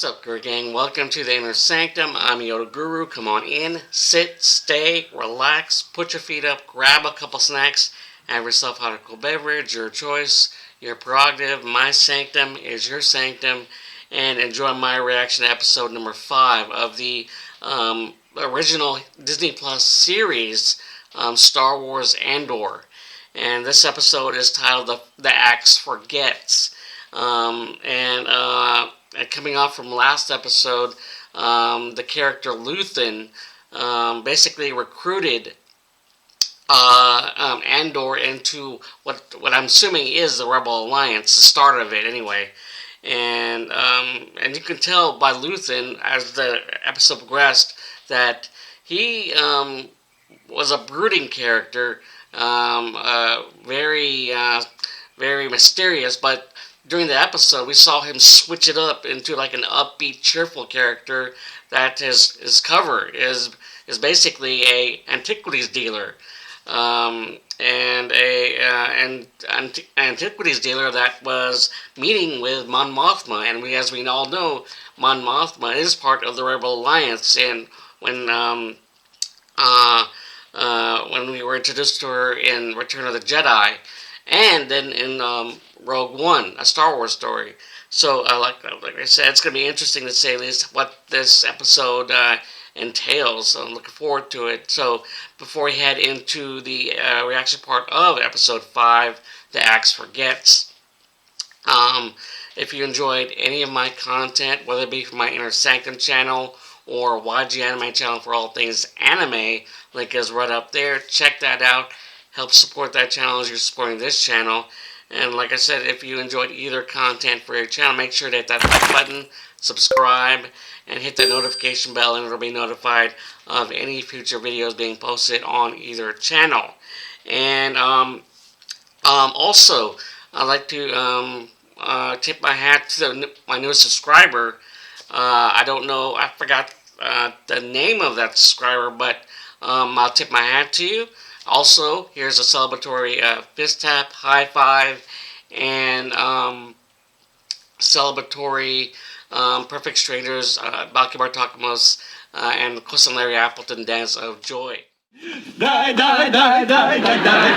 What's up, Guru Gang? Welcome to the Inner Sanctum. I'm Yoda Guru. Come on in, sit, stay, relax, put your feet up, grab a couple snacks, have yourself a hot cool beverage, your choice, your prerogative. My sanctum is your sanctum, and enjoy my reaction to episode number 5 of the original Disney Plus series, Star Wars Andor. And this episode is titled The Axe Forgets. And coming off from last episode, the character Luthen basically recruited Andor into what I'm assuming is the Rebel Alliance, the start of it anyway. And you can tell by Luthen as the episode progressed that he was a brooding character, very mysterious, but during the episode, we saw him switch it up into like an upbeat, cheerful character that his cover is basically a antiquities dealer, and an antiquities dealer that was meeting with Mon Mothma, and as we all know, Mon Mothma is part of the Rebel Alliance, and when we were introduced to her in Return of the Jedi, and then in Rogue One, a Star Wars story. So, like I said, it's going to be interesting to say at least what this episode entails. So I'm looking forward to it. So, before we head into the reaction part of episode 5, The Axe Forgets, if you enjoyed any of my content, whether it be from my Inner Sanctum channel or YG Anime channel for all things anime, link is right up there. Check that out. Help support that channel as you're supporting this channel. And like I said, if you enjoyed either content for your channel, make sure to hit that like button, subscribe, and hit the notification bell, and it'll be notified of any future videos being posted on either channel. And also, I'd like to tip my hat to my newest subscriber. I don't know, I forgot the name of that subscriber, but I'll tip my hat to you. Also, here's a celebratory fist tap, high five, and celebratory Perfect Strangers, Balkibar Takamos, and Kosan Larry Appleton Dance of Joy. Die, die, die, die, die, die, die,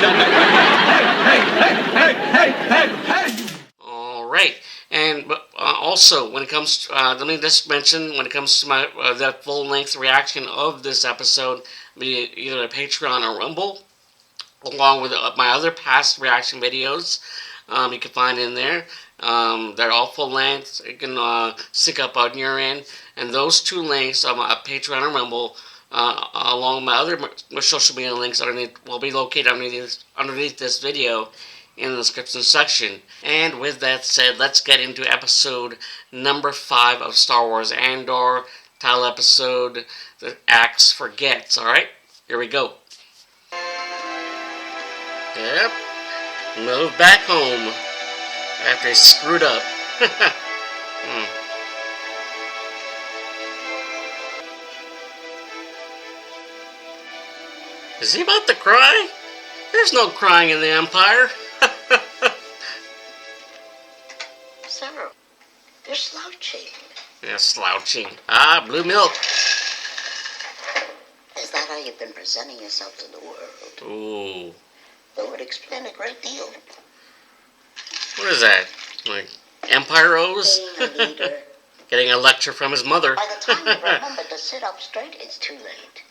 die. All right. And also, when it comes to, let me just mention, when it comes to my that full-length reaction of this episode, be either a Patreon or Rumble, along with my other past reaction videos, you can find in there. They're all full length. You can stick up on your end, and those two links on my Patreon or Rumble, along with my other social media links will be located underneath this video in the description section. And with that said, let's get into episode number 5 of Star Wars Andor, title episode, The Axe Forgets. Alright, here we go. Yep, move back home after he screwed up. Is he about to cry? There's no crying in the Empire. Sir, you're slouching. Yeah, slouching. Ah, blue milk. Is that how you've been presenting yourself to the world? Ooh. That would explain a great deal. What is that? Like Empire Rose? Being a leader. Getting a lecture from his mother. By the time you remember to sit up straight, it's too late.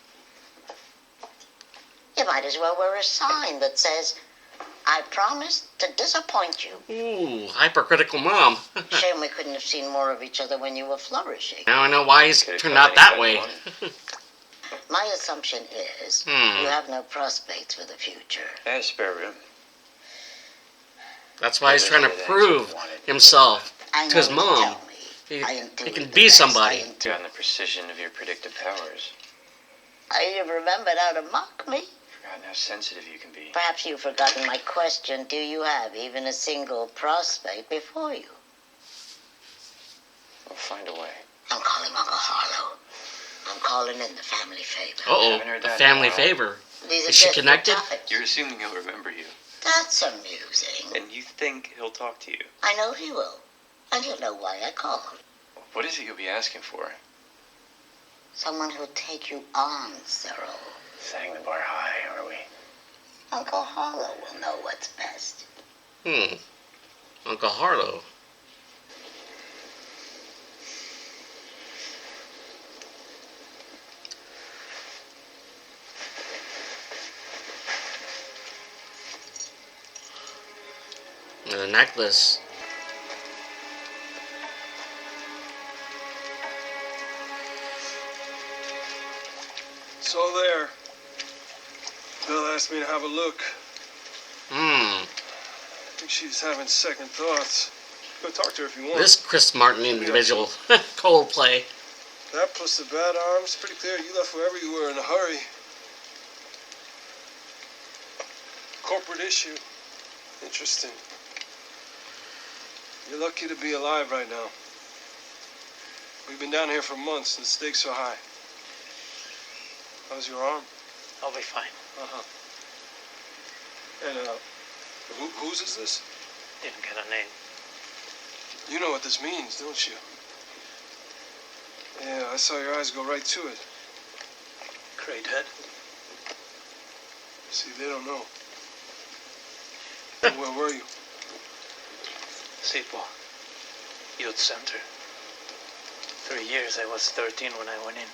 You might as well wear a sign that says, I promise to disappoint you. Ooh, hypercritical mom. Shame we couldn't have seen more of each other when you were flourishing. Now I know why he's turned out that way. My assumption is you have no prospects for the future. There's spare room. That's why he's trying to prove himself to his mom. He can be somebody. Beyond the precision of your predictive powers. You've remembered how to mock me. Forgotten how sensitive you can be. Perhaps you've forgotten my question. Do you have even a single prospect before you? We'll find a way. I'm calling Uncle Harlow. I'm calling in the family favor. Uh-oh, a family favor. These are Is she just connected? topics. You're assuming he'll remember you. That's amusing. And you think he'll talk to you. I know he will. And he'll know why I called. What is it you'll be asking for? Someone who'll take you on, Cyril. Setting the bar high, are we? Uncle Harlow will know what's best. Uncle Harlow. And the necklace. It's all there. Bill asked me to have a look. Hmm. I think she's having second thoughts. Go talk to her if you want. This Chris Martin individual. Coldplay. That plus the bad arms, pretty clear you left wherever you were in a hurry. Corporate issue. Interesting. You're lucky to be alive right now. We've been down here for months and the stakes are high. How's your arm? I'll be fine. Uh-huh. And, whose is this? Didn't get a name. You know what this means, don't you? Yeah, I saw your eyes go right to it. Great head. See, they don't know. Where were you? Sequel. Youth Center. 3 years. I was 13 when I went in.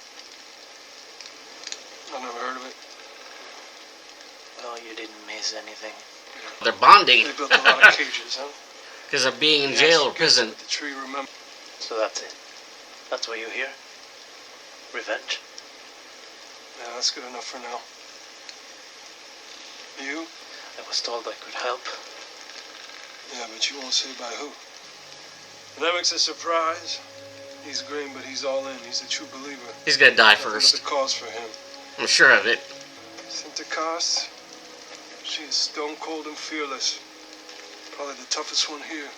I never heard of it. Well, you didn't miss anything. They're bonding They built a lot of cages, huh? because of being in jail or prison. The tree, remember? So that's it. That's why you're here? Revenge? Yeah, that's good enough for now. You? I was told I could help. Yeah, but you won't say by who. Nemec's a surprise. He's green, but he's all in. He's a true believer. He's gonna die Nothing but first. the cause for him. I'm sure of it. Sinterklaas, she is stone cold and fearless. Probably the toughest one here.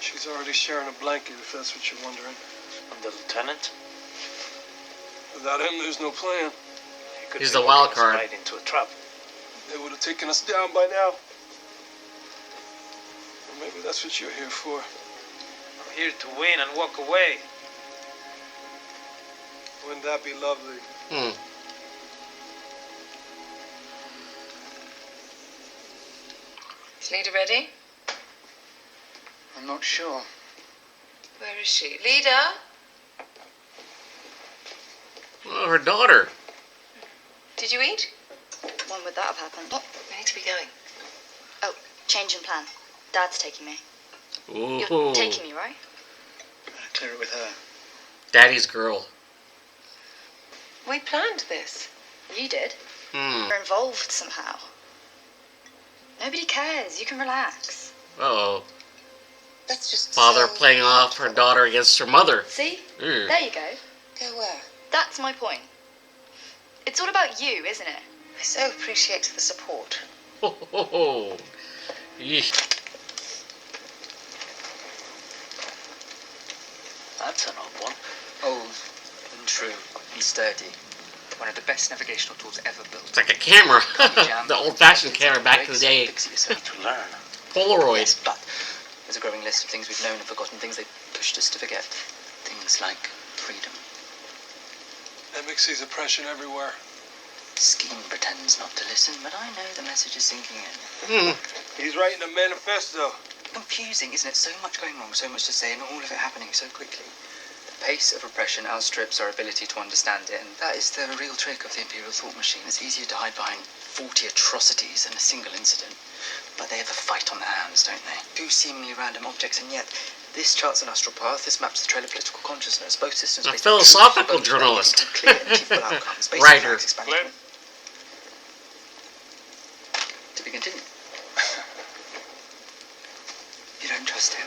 She's already sharing a blanket, if that's what you're wondering. And the lieutenant? Without him, there's no plan. He could He's be the wild walking us card. right into a trap. They would have taken us down by now. Or maybe that's what you're here for. I'm here to win and walk away. Wouldn't that be lovely? Is Lida ready? I'm not sure. Where is she? Lida? Oh, her daughter. Did you eat? When would that have happened? Oh, I need to be going. Oh, change in plan. Dad's taking me. Ooh. You're taking me, right? I'll clear it with her. Daddy's girl. We planned this. You did. Uh You're involved somehow. Nobody cares. You can relax. oh. That's just Father so playing off her daughter against her mother. See? Ooh. There you go. Go where? That's my point. It's all about you, isn't it? I so appreciate the support. Ho, ho, ho. Yeesh. That's an odd one. Old and true and sturdy. One of the best navigational tools ever built. It's like a camera. The old-fashioned camera back in the day. Fix it yourself. To learn. Polaroid. Yes, but there's a growing list of things we've known and forgotten, things they pushed us to forget. Things like freedom. Nemex sees oppression everywhere. Scheme pretends not to listen, but I know the message is sinking in. He's writing a manifesto. Confusing, isn't it? So much going wrong, so much to say, and all of it happening so quickly. The pace of repression outstrips our ability to understand it, and that is the real trick of the Imperial thought machine. It's easier to hide behind 40 atrocities than a single incident. But they have a fight on their hands, don't they? Two seemingly random objects, and yet this charts an astral path, this maps the trail of political consciousness. Both systems A based on philosophical truth, but journalist. clear and achievable outcomes. Basic Writer. facts expanded. To be continued. You don't trust him?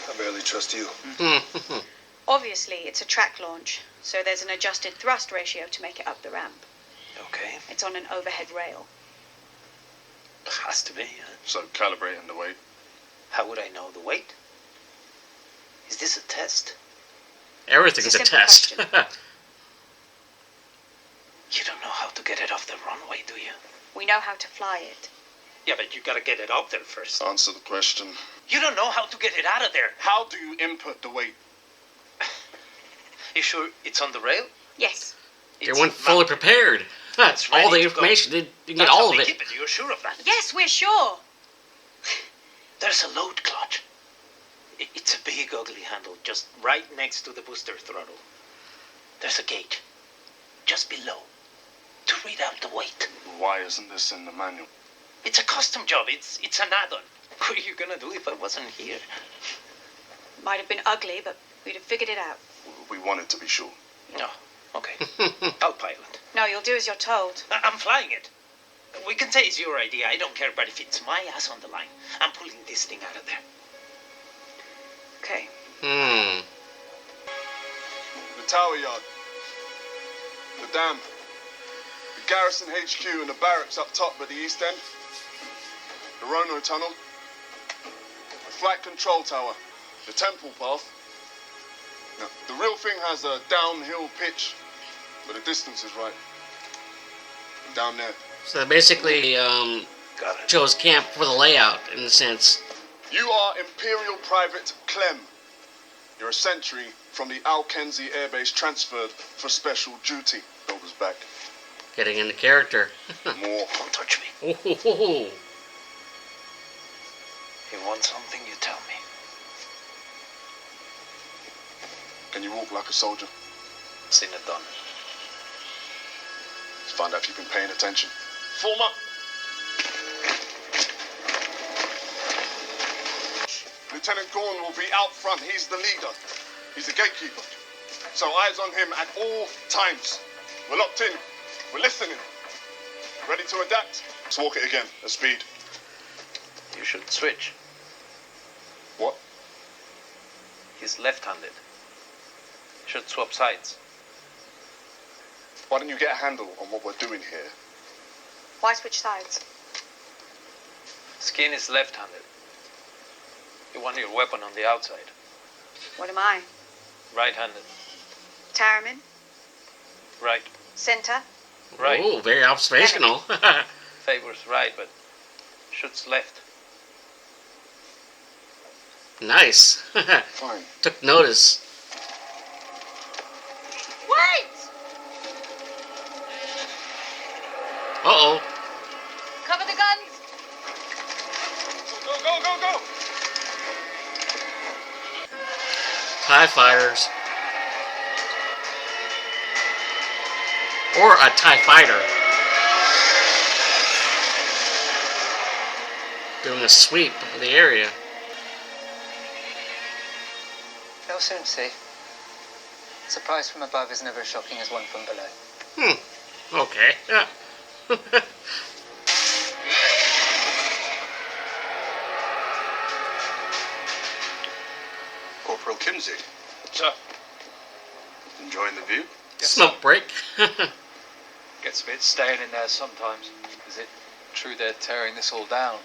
I barely trust you. Obviously, it's a track launch, so there's an adjusted thrust ratio to make it up the ramp. Okay. It's on an overhead rail. Has to be, yeah. So calibrating the weight. How would I know the weight? Is this a test? Everything's It's a a simple test. You don't know how to get it off the runway, do you? We know how to fly it. Yeah, but you gotta get it out there first. Answer the question. You don't know how to get it out of there. How do you input the weight? You sure it's on the rail? Yes. They weren't fully prepared. It's All the ready to go. information, they get That's all how of we it. keep it. You're sure of that? Yes, we're sure. There's a load clutch. It's a big, ugly handle just right next to the booster throttle. There's a gauge just below to read out the weight. Why isn't this in the manual? It's a custom job. It's an add-on. What are you gonna do if I wasn't here? Might have been ugly, but we'd have figured it out. We wanted to be sure. No. Okay. I'll pilot. No, you'll do as you're told. I'm flying it. We can say it's your idea. I don't care, but if it's my ass on the line, I'm pulling this thing out of there. Okay. The tower yard. The dam. The garrison HQ and the barracks up top at the east end. The Rono tunnel. The flight control tower. The temple path. Now, the real thing has a downhill pitch, but the distance is right. Down there. So basically, Got it. chose camp for the layout, in a sense. You are Imperial Private Clem. You're a sentry from the Alkenzi airbase transferred for special duty. Builder's back. Getting into character. More. Don't touch me. Ooh. You want something, you tell me. Can you walk like a soldier? Seen it done. Let's find out if you've been paying attention. Form up. Lieutenant Gorn will be out front. He's the leader. He's the gatekeeper. So eyes on him at all times. We're locked in. We're listening. Ready to adapt? Let's walk it again at speed. You should switch. What? He's left-handed. Should swap sides. Why don't you get a handle on what we're doing here? Why switch sides? Skin is left-handed. You want your weapon on the outside. What am I? Right-handed. Tarramin? Right. Center? Right. Oh, very observational. Favors right, but shoots left. Nice. Fine. Took notice. Wait! Uh-oh. Cover the guns! Go, go, go, go! TIE fighters. Or a TIE fighter. Doing a sweep of the area. They'll soon see. Surprise from above is never as shocking as one from below. Okay. Yeah. Corporal Kinsey. Sir. Enjoying the view? Smoke break. Gets a bit stale in there sometimes. Is it true they're tearing this all down?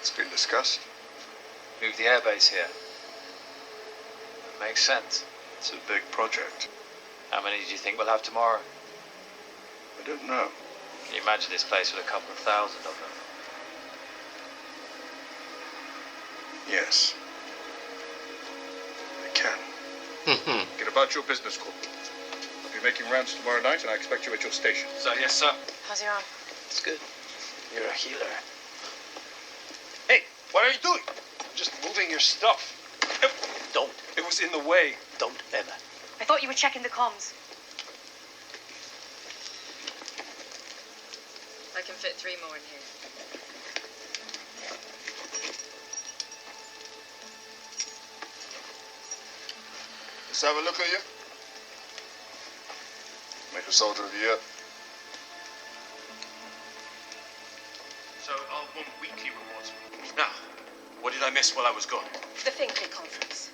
It's been discussed. Move the airbase here. Makes sense. It's a big project. How many do you think we'll have tomorrow? I don't know. Can you imagine this place with a couple of thousand of them? Yes. I can. Get about your business, Corporal. I'll be making rounds tomorrow night, and I expect you at your station. So, yes, sir. How's your arm? It's good. You're a healer. Hey, what are you doing? Just moving your stuff. Don't. It was in the way. Don't ever. I thought you were checking the comms. I can fit 3 more in here. Let's have a look at you. Make a soldier of the year. So I'll want weekly rewards. Now, what did I miss while I was gone? The Finkley conference.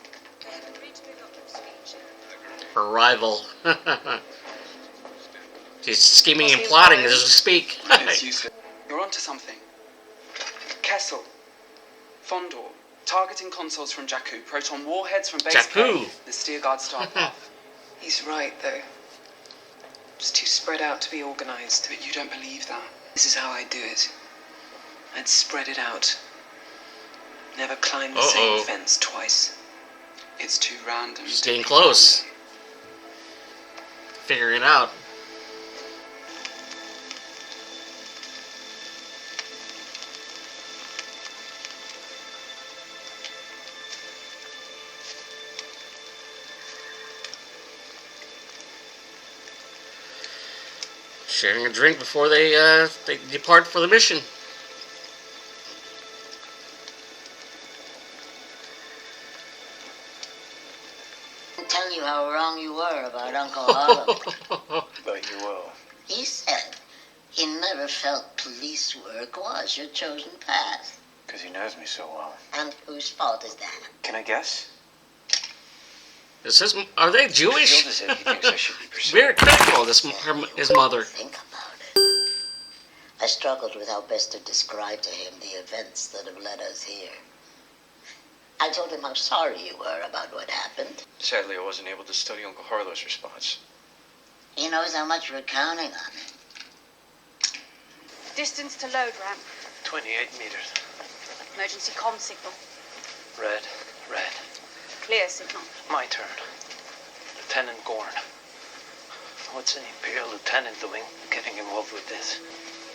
Her rival. She's scheming and plotting as we speak. It's useless. You're onto something. Kessel. Fondor. Targeting consoles from Jakku. Proton warheads from base Jakku. K. The Steerguard star path. He's right, though. It's too spread out to be organized. But you don't believe that. This is how I do it. I'd spread it out. Never climb the same fence twice. It's too random. Staying close. Figuring it out. Sharing a drink before they depart for the mission. I'll tell you how wrong you were about Uncle Harlow. But you will. He said he never felt police work was your chosen path. Because he knows me so well. And whose fault is that? Can I guess? Are they Jewish? He thinks I should be pursuing. Very critical, his mother. Think about it. I struggled with how best to describe to him the events that have led us here. I told him how sorry you were about what happened. Sadly, I wasn't able to study Uncle Harlow's response. He knows how much we're counting on him. Distance to load ramp. 28 meters. Emergency comm signal. Red, red. Clear signal. My turn. Lieutenant Gorn. What's an Imperial lieutenant doing getting involved with this?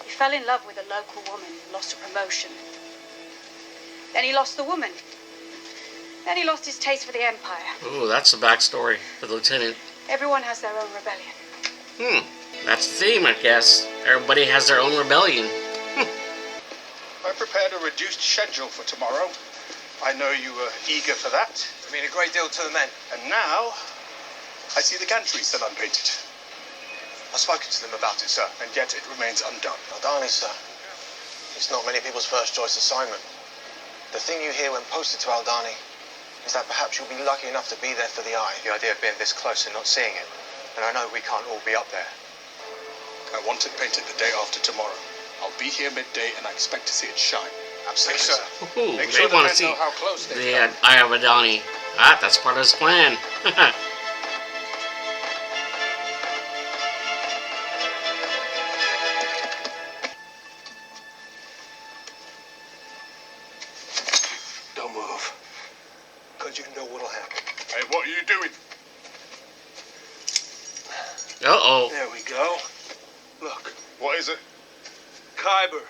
He fell in love with a local woman, lost a promotion. Then he lost the woman. Then he lost his taste for the Empire. Ooh, that's the backstory for the lieutenant. Everyone has their own rebellion. That's the theme, I guess. Everybody has their own rebellion. I prepared a reduced schedule for tomorrow. I know you were eager for that. I mean a great deal to the men. And now, I see the gantry still unpainted. I've spoken to them about it, sir, and yet it remains undone. Aldani, sir. It's not many people's first choice assignment. The thing you hear when posted to Aldani is that perhaps you'll be lucky enough to be there for the eye. The idea of being this close and not seeing it. And I know we can't all be up there. I want it painted the day after tomorrow. I'll be here midday and I expect to see it shine. Absolutely, sir. Ooh, Make they sure the want men to see know how close they the Eye of Adani. That's part of his plan. Don't move. Because you know what'll happen. Hey, what are you doing? Uh-oh. There we go. Look. What is it? Kyber.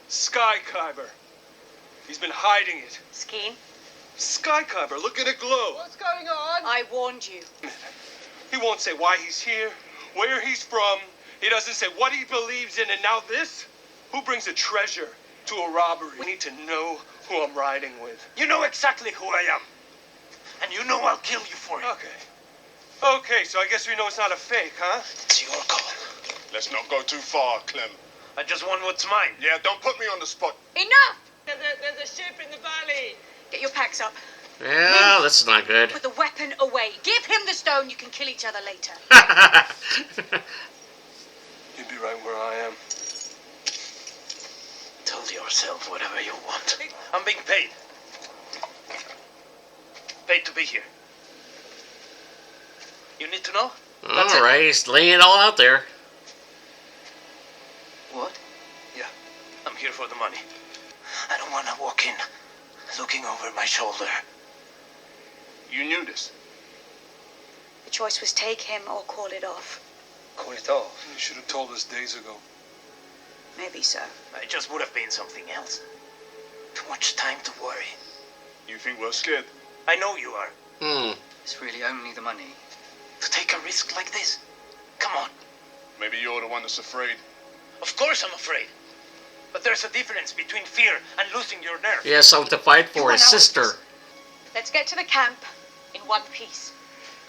Sky Kyber. He's been hiding it. Skeen? Sky Kyber, look at it glow. What's going on? I warned you. He won't say why he's here, where he's from. He doesn't say what he believes in, and now this? Who brings a treasure to a robbery? We need to know who I'm riding with. You know exactly who I am. And you know I'll kill you for it. Okay. Okay, so I guess we know it's not a fake, huh? It's your call. Let's not go too far, Clem. I just want what's mine. Yeah, don't put me on the spot. Enough! There's a ship in the valley. Get your packs up. Yeah, this is not good. Put the weapon away. Give him the stone. You can kill each other later. You'd be right where I am. Tell yourself whatever you want. I'm being paid. Paid to be here. You need to know? All right, he's laying it all out there. What? Yeah, I'm here for the money. I don't want to walk in looking over my shoulder. You knew this. The choice was take him or call it off. Call it off. You should have told us days ago. Maybe so. I just would have been something else. Too much time to worry. You think we're scared? I know you are. It's really only the money. To take a risk like this? Come on. Maybe you're the one that's afraid. Of course I'm afraid. But there's a difference between fear and losing your nerve. He has something to fight for, his sister. Let's get to the camp in one piece.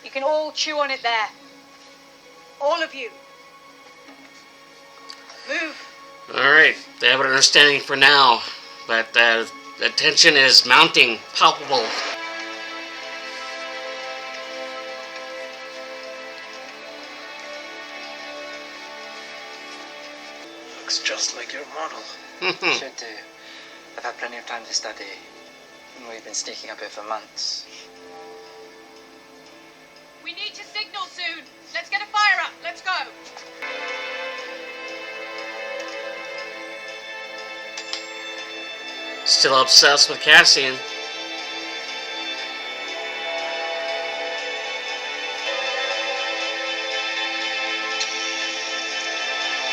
You can all chew on it there. All of you. Move. All right, they have an understanding for now, but the tension is mounting, palpable. Looks just like your model. Should do. I've had plenty of time to study. And we've been sneaking up here for months. We need to signal soon. Let's get a fire up. Let's go. Still obsessed with Cassian.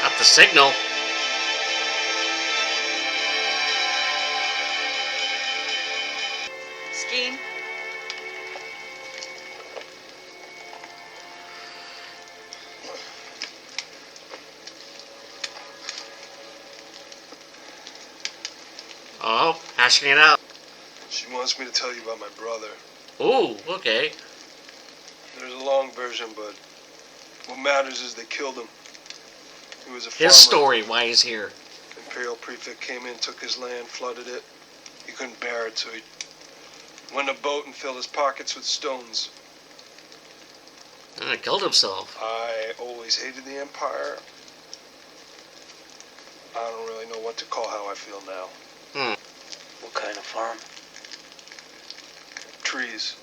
Not the signal. Skeen? Oh, hashing it out. She wants me to tell you about my brother. Ooh, okay. There's a long version, but what matters is they killed him. He was a farmer. His story, why he's here. Imperial prefect came in, took his land, flooded it. He couldn't bear it, so he went in a boat and filled his pockets with stones. And he killed himself. I always hated the Empire. I don't really know what to call how I feel now. What kind of farm? Trees.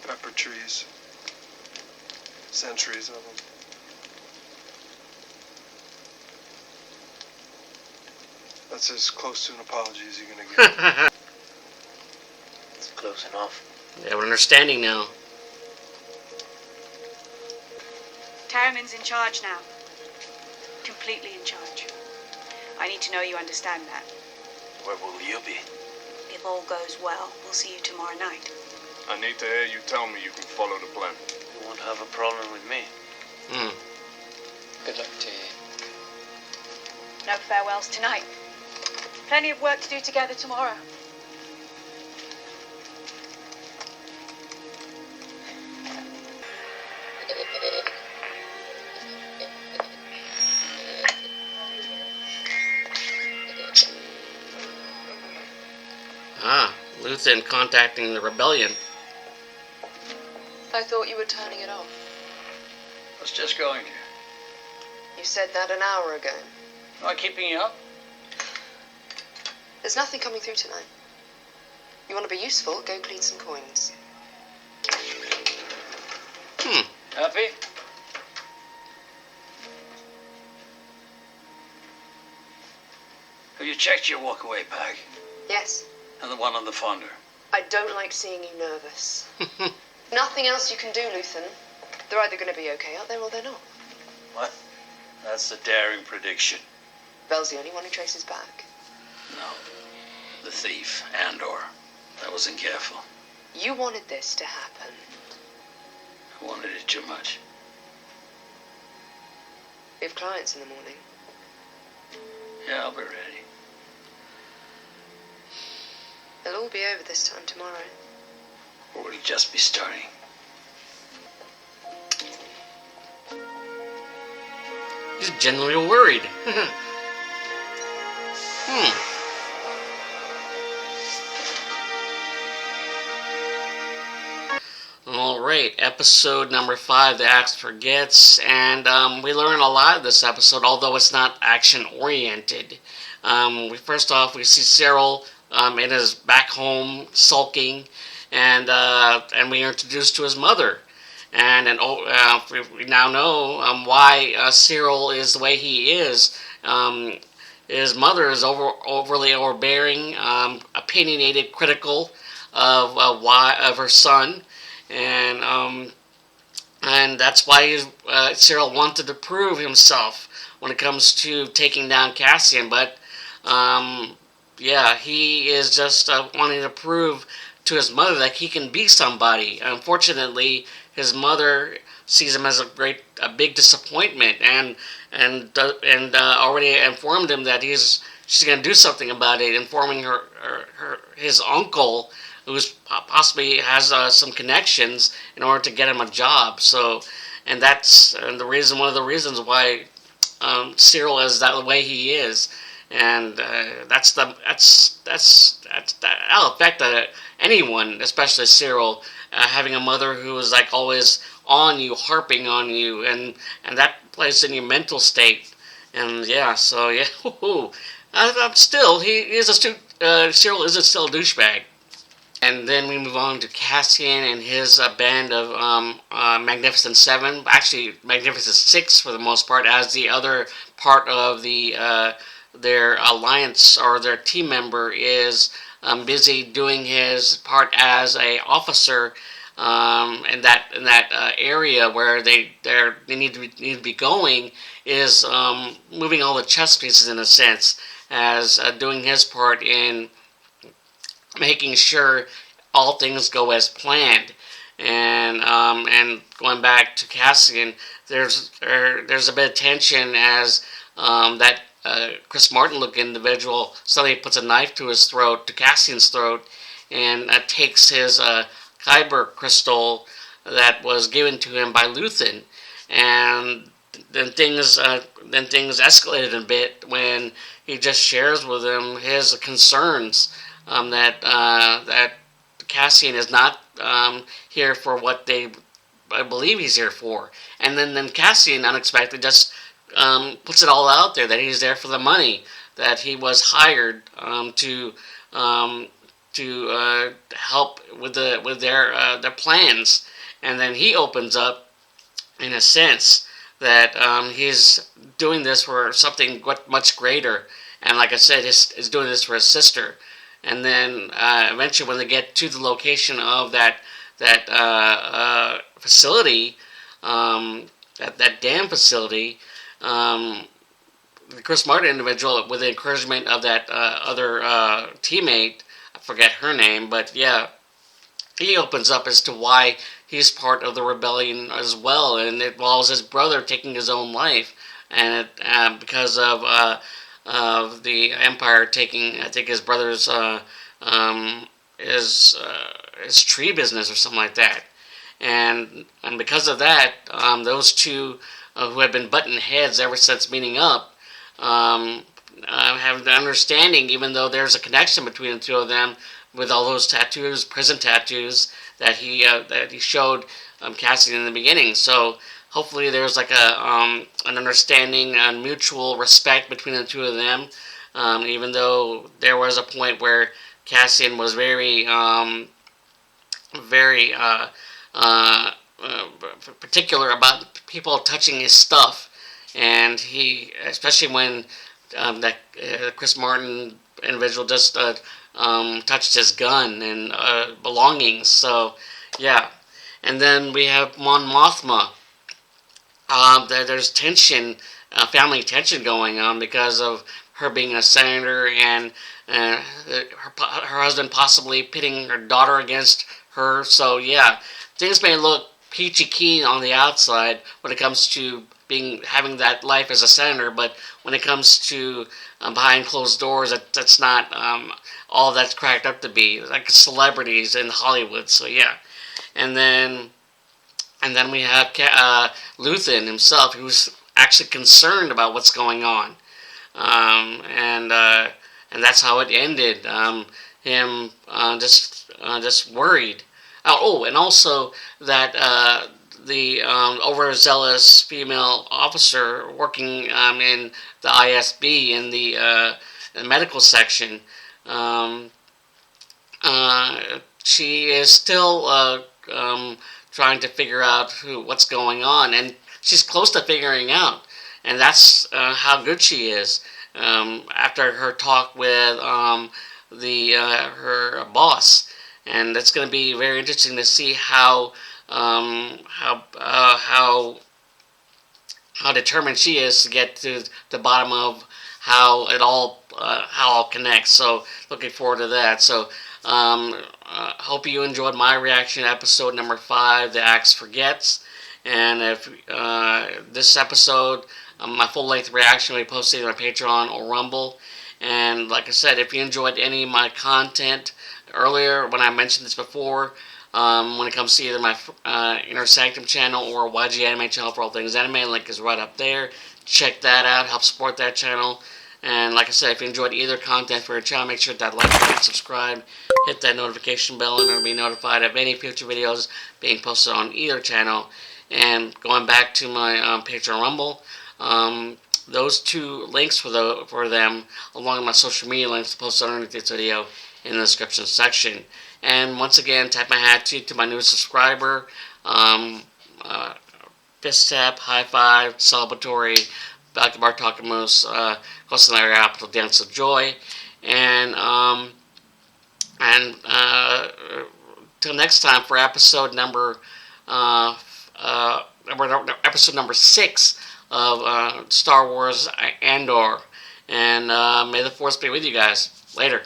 Pepper trees. Centuries of them. That's as close to an apology as you're gonna get. It's close enough. Yeah, we're understanding now. Tarriman's in charge now. Completely in charge. I need to know you understand that. Where will you be? If all goes well, we'll see you tomorrow night. I need to hear you tell me you can follow the plan. You won't have a problem with me. Good luck to you. No farewells tonight. Plenty of work to do together tomorrow. Luthen contacting the rebellion. I thought you were turning it off. I was just going to. You said that an hour ago. Am I keeping you up? There's nothing coming through tonight. You want to be useful? Go clean some coins. Happy? Have you checked your walk-away bag? Yes. And the one on the fonder? I don't like seeing you nervous. Nothing else you can do, Luthen. They're either going to be okay out there or they're not. What? That's a daring prediction. Bel's the only one who traces back. No. The thief, Andor. I wasn't careful. You wanted this to happen. I wanted it too much. We have clients in the morning. Yeah, I'll be ready. They'll all be over this time tomorrow. Or will he just be starting? He's genuinely worried. Alright, episode number 5, The Axe Forgets, and we learn a lot of this episode, although it's not action-oriented. First off, we see Cyril in his back home sulking, and we are introduced to his mother. And we now know why Cyril is the way he is. His mother is overly overbearing, opinionated, critical of her son, and that's why Cyril wanted to prove himself when it comes to taking down Cassian. But he is just wanting to prove to his mother that he can be somebody. Unfortunately, his mother sees him as a big disappointment, and already informed him that she's going to do something about it, informing his uncle, who's possibly has some connections in order to get him a job. So, and that's one of the reasons why Cyril is that way he is, and that'll affect anyone, especially Cyril, having a mother who is like always on you, harping on you, and that plays in your mental state. And Cyril is still a douchebag. And then we move on to Cassian and his band of Magnificent Seven. Actually, Magnificent Six for the most part, as the other part of the their alliance or their team member is busy doing his part as a officer in that area where they need to be going, is moving all the chess pieces in a sense, as doing his part in making sure all things go as planned. And going back to Cassian, there's a bit of tension as that Chris Martin looking individual suddenly puts a knife to his throat, to Cassian's throat, and takes his kyber crystal that was given to him by Luthen. And then things escalated a bit when he just shares with him his concerns, that Cassian is not here for what I believe he's here for. And then Cassian unexpectedly just puts it all out there that he's there for the money, that he was hired um, to help with their plans. And then he opens up, in a sense, that he's doing this for something much greater. And like I said, he's doing this for his sister. And then eventually, when they get to the location of that facility, that dam facility, the Chris Martin individual, with the encouragement of that other teammate, I forget her name, but yeah, he opens up as to why he's part of the rebellion as well, and it involves his brother taking his own life, and because of the Empire taking, I think, his brother's his tree business or something like that, and because of that, those two who have been butting heads ever since meeting up, have the understanding, even though there's a connection between the two of them with all those tattoos, prison tattoos that he showed Cassidy in the beginning. So hopefully there's like an understanding and mutual respect between the two of them. Even though there was a point where Cassian was very particular about people touching his stuff, and he, especially when that Chris Martin individual just touched his gun and belongings. So yeah, and then we have Mon Mothma. There's tension, family tension going on because of her being a senator, and her husband possibly pitting her daughter against her. So yeah, things may look peachy keen on the outside when it comes to having that life as a senator, but when it comes to behind closed doors, that's not all that's cracked up to be, like celebrities in Hollywood. So yeah, and then we have Luthen himself, who's actually concerned about what's going on, and that's how it ended. Him just worried. And also that the overzealous female officer working in the ISB in the medical section, she is still trying to figure out what's going on, and she's close to figuring out, and that's how good she is. After her talk with her boss, and it's going to be very interesting to see how determined she is to get to the bottom of how it all connects. So looking forward to that. So hope you enjoyed my reaction to episode number 5, The Axe Forgets. And if this episode, my full-length reaction will be posted on my Patreon or Rumble. And like I said, if you enjoyed any of my content earlier, when I mentioned this before, when it comes to either my Inner Sanctum channel or YG Anime channel for all things anime, link is right up there. Check that out, help support that channel. And like I said, if you enjoyed either content for your channel, make sure to like, comment, subscribe, hit that notification bell in order to be notified of any future videos being posted on either channel. And going back to my Patreon Rumble, those two links for them, along with my social media links, posted underneath this video in the description section. And once again, tap my hat to my new subscriber. Fist tap, high five, celebratory Bar Talking Moose, Costa Larry Apple, Dance of Joy, and till next time for episode number episode number 6 of Star Wars Andor, and may the Force be with you guys. Later.